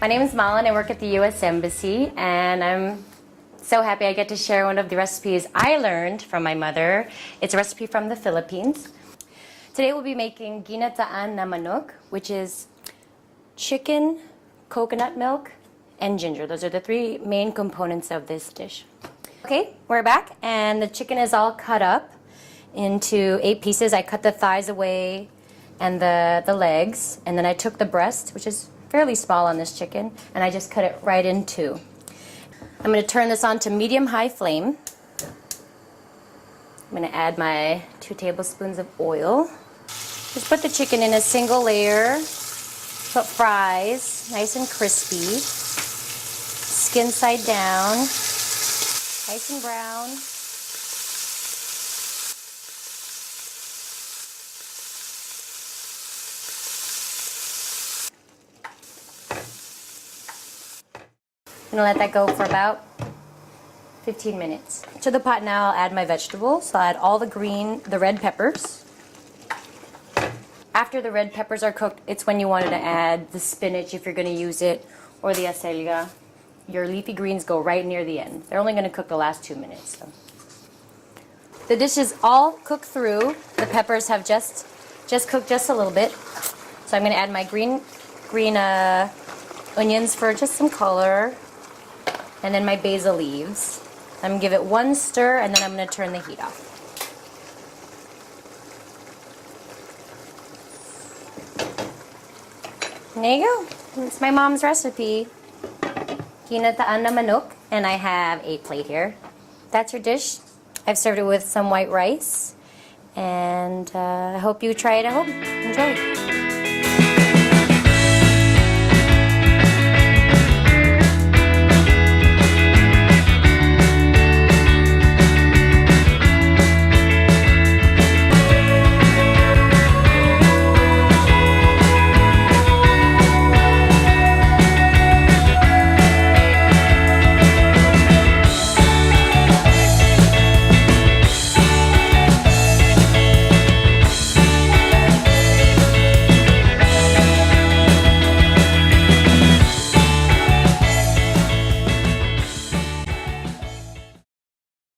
name is Malin. I work at the U.S. Embassy, and I'm so happy I get to share one of the recipes I learned from my mother. It's a recipe from the Philippines. Today we'll be making Ginataan na manok, which is chicken, coconut milk, and ginger. Those are the three main components of this dish. Okay, we're back, and the chicken is all cut up into 8 pieces. I cut the thighs away and the legs, and then I took the breast, which is fairly small on this chicken, and I just cut it right in 2. I'm going to turn this on to medium-high flame. I'm going to add my 2 tablespoons of oil. Just put the chicken in a single layer. Put fries, nice and crispy. Skin side down, nice and brown. I'm going to let that go for about 15 minutes. To the pot now, I'll add my vegetables. I'll add all the red peppers. After the red peppers are cooked, it's when you wanted to add the spinach if you're going to use it, or the acelga. Your leafy greens go right near the end. They're only going to cook the last 2 minutes. So. The dish is all cooked through. The peppers have just cooked just a little bit. So I'm going to add my green onions for just some color. And then my basil leaves. I'm going to give it 1 stir, and then I'm going to turn the heat off. And there you go. It's my mom's recipe. Ginataan na manok, and I have a plate here. That's your dish. I've served it with some white rice, and I hope you try it at home. Enjoy.